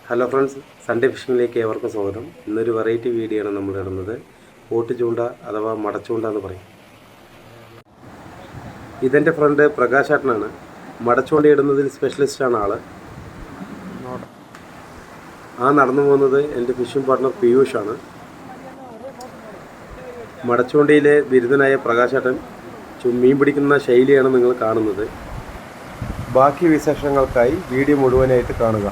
Hello friends, Sunday ഫിഷിങ്ങിലേക്ക് ഏവർക്കും സ്വാഗതം. ഇന്നൊരു വെറൈറ്റി വീഡിയോ ആണ് നമ്മൾ ഇടുന്നത്. പോട്ട് ചൂണ്ട അഥവാ മടച്ചൂണ്ട എന്ന് പറയും. ഇതെൻ്റെ ഫ്രണ്ട് പ്രകാശേട്ടനാണ്. മടച്ചൂണ്ട ഇടുന്നതിൽ സ്പെഷ്യലിസ്റ്റാണ് ആൾ. നടന്നു പോകുന്നത് എൻ്റെ ഫിഷിംഗ് പാർട്ട്ണർ പീയൂഷാണ്. മടച്ചൂണ്ടയിലെ ബിരുദനായ പ്രകാശേട്ടൻ മീൻ പിടിക്കുന്ന ശൈലിയാണ് നിങ്ങൾ കാണുന്നത്. ബാക്കി വിശേഷങ്ങൾക്കായി വീഡിയോ മുഴുവനായിട്ട് കാണുക.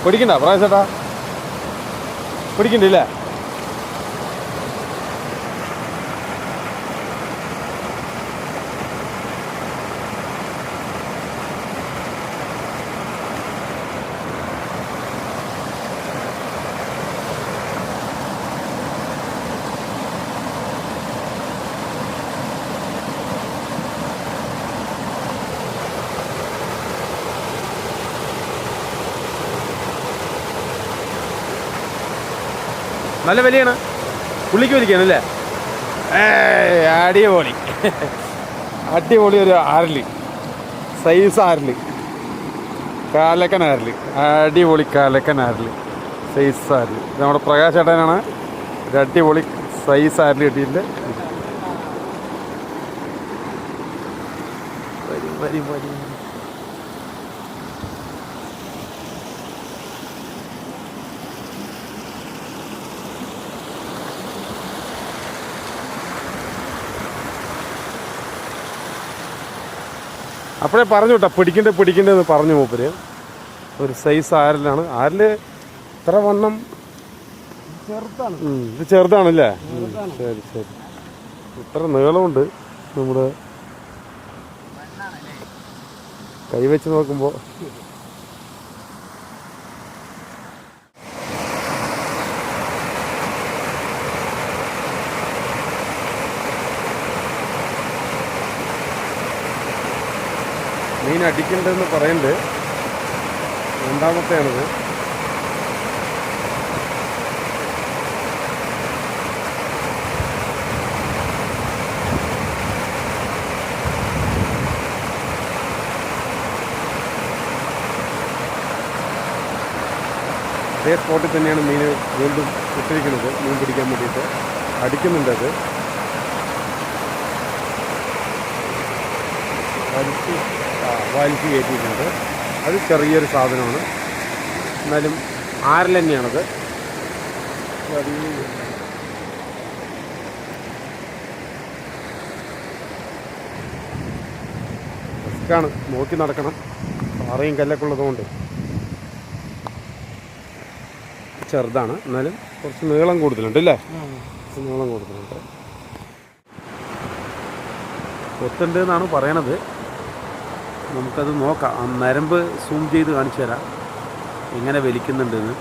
പിടിക്കണ്ട പ്രായസേട്ടാ, പിടിക്കണ്ടില്ലേ? നല്ല വലിയാണ്, പുള്ളിക്ക് വലിക്കാണല്ലേ? അടിപൊളി അടിപൊളി ഒരു ആരല്, സൈസ് ആരല്, കാലക്കൻ ആരല്, അടിപൊളി കാലക്കൻ ആരല്, സൈസ് ആരല്. ഇത് നമ്മുടെ പ്രകാശ് ചേട്ടനാണ് ഒരു അടിപൊളി സൈസ് ആരല് കിട്ടിയിട്ടുണ്ട്. വരി വരി വരി അപ്പോഴേ പറഞ്ഞു കേട്ടോ, പിടിക്കണ്ടെന്ന് പറഞ്ഞു മൂപ്പര്. ഒരു സൈസ് ആരലാണ്. ആരല് ഇത്ര വണ്ണം ചെറുതാണ്. ഇത് ചെറുതാണല്ലേ? ശരി ശരി. ഇത്ര നീളമുണ്ട്. നമ്മുടെ കൈവച്ച് നോക്കുമ്പോൾ മീൻ അടിക്കണ്ടെന്ന് പറയുന്നുണ്ട്. രണ്ടാമത്തെയാണിത്. അതേ സ്പോട്ടിൽ തന്നെയാണ് മീൻ വീണ്ടും ഇട്ടിരിക്കുന്നത്. മീൻ പിടിക്കാൻ വേണ്ടിയിട്ട് അടിക്കുന്നുണ്ട്. അത് വലിച്ച് കയറ്റിയിട്ടുണ്ട്. അത് ചെറിയൊരു സാധനമാണ്, എന്നാലും ആരൽ തന്നെയാണത്. റിസ്ക്കാണ്, നോക്കി നടക്കണം. പാറയും കല്ലൊക്കെ ഉള്ളതുകൊണ്ട് ചെറുതാണ്, എന്നാലും കുറച്ച് നീളം കൂടുതലുണ്ട് അല്ലേ? നീളം കൂടുതലുണ്ട്. കൊത്തുണ്ട് എന്നാണ് പറയണത്. നമുക്കത് നോക്കാം. ആ നരമ്പ് സൂം ചെയ്ത് കാണിച്ചു തരാം എങ്ങനെ വലിക്കുന്നുണ്ടെന്ന്.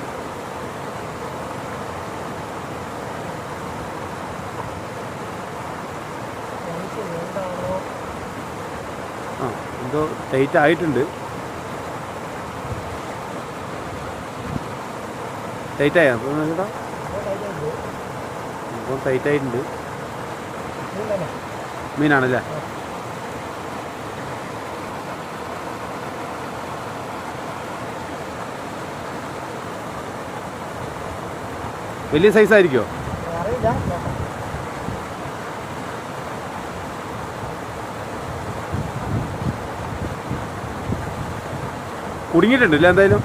എന്തോ ടൈറ്റ് ആയിട്ടുണ്ട്. ടൈറ്റായോ ചേട്ടാ? ഇപ്പം ടൈറ്റ് ആയിട്ടുണ്ട്. മീനാണല്ലേ? വലിയ സൈസായിരിക്കുമോ? കുടുങ്ങിയിട്ടുണ്ടല്ലേ എന്തായാലും?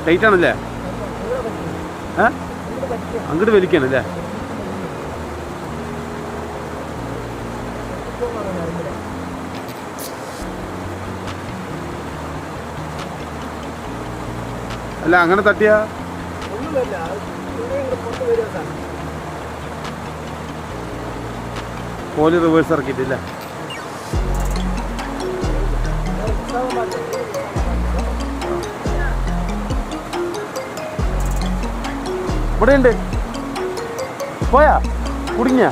ടൈറ്റ് ആണല്ലേ? അങ്ങോട്ട് വലിക്കാണല്ലേ? അല്ല, അങ്ങനെ തട്ടിയാ കോല് റിവേഴ്സ് ഇറക്കിയിട്ടില്ല. ഇവിടെ ഉണ്ട്. പോയാ കുടുങ്ങിയ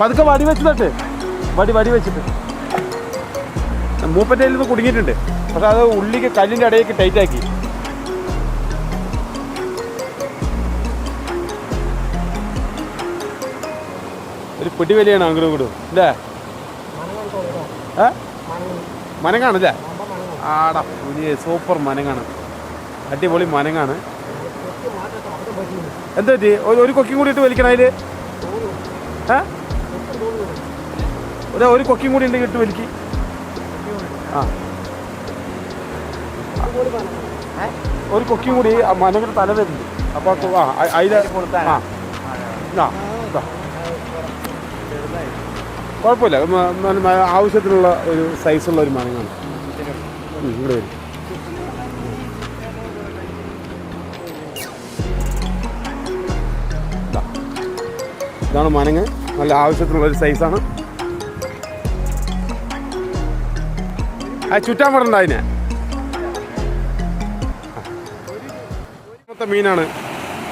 പതുക്കെ വടി വെച്ചിട്ട് വടി വെച്ചിട്ട് മൂപ്പൻ്റെ കയ്യിൽ നിന്ന് കുടുങ്ങിയിട്ടുണ്ട്. പക്ഷെ അത് ഉള്ളിക്ക് കല്ലിൻ്റെ ഇടയ്ക്ക് ടൈറ്റാക്കി. ഒരു പിടി വലിയാണ് അങ്ങോട്ടും ഇങ്ങോട്ടും അല്ലേ? മനങ്ങാണല്ലേ? ആടാ പുതിയ സൂപ്പർ മനങ്ങാണ്, അടിപൊളി മനങ്ങാണ്. എന്താ പറ്റി? ഒരു കൊക്കിയും കൂടി ഇട്ട് വലിക്കണം അതിൽ. ഒരു കൊക്കിയും കൂടി ഉണ്ടെങ്കിൽ ഇട്ട് വലിക്ക്. ആ ഒരു കൊക്കിയും കൂടി മനങ്ങളുടെ തല വരുന്നുണ്ട്. അപ്പോൾ അതിൽ കുഴപ്പമില്ല, ആവശ്യത്തിനുള്ള ഒരു സൈസുള്ള ഒരു മനങ്ങാണ്. ഇവിടെ വരും. ഇതാണ് മനങ്ങ്, നല്ല ആവശ്യത്തിനുള്ള ഒരു സൈസാണ്. ചുറ്റാൻ പടണ്ട അതിനെ. മീനാണ്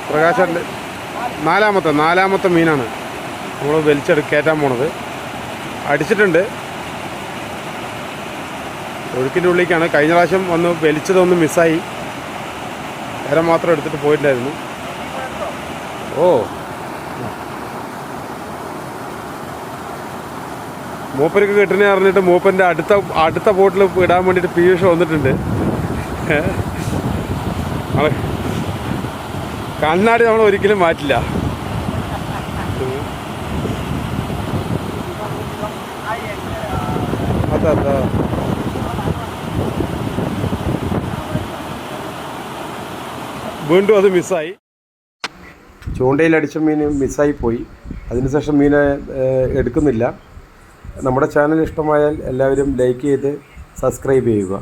പ്രകാശൻ്റെ നാലാമത്തെ മീനാണ് നമ്മൾ കയറ്റാൻ പോണത്. അടിച്ചിട്ടുണ്ട്, ഒഴുക്കിൻ്റെ ഉള്ളിലേക്കാണ്. കഴിഞ്ഞ പ്രാവശ്യം വന്ന് വലിച്ചതൊന്നും മിസ്സായി, വേറെ മാത്രം എടുത്തിട്ട് പോയിട്ടുണ്ടായിരുന്നു. ഓ മൂപ്പർക്ക് കിട്ടുന്നേ അറിഞ്ഞിട്ട് മൂപ്പൻ്റെ അടുത്ത ബോട്ടിൽ ഇടാൻ വേണ്ടിയിട്ട് പീയൂഷ് വന്നിട്ടുണ്ട്. കണ്ണാടി നമ്മൾ ഒരിക്കലും മാറ്റില്ല. അതാ വീണ്ടും അത് മിസ്സായി. ചൂണ്ടയിലടിച്ച മീൻ മിസ്സായി പോയി. അതിനുശേഷം മീനെ എടുക്കുന്നില്ല. നമ്മുടെ ചാനൽ ഇഷ്ടമായാൽ എല്ലാവരും ലൈക്ക് ചെയ്ത് സബ്സ്ക്രൈബ് ചെയ്യുക.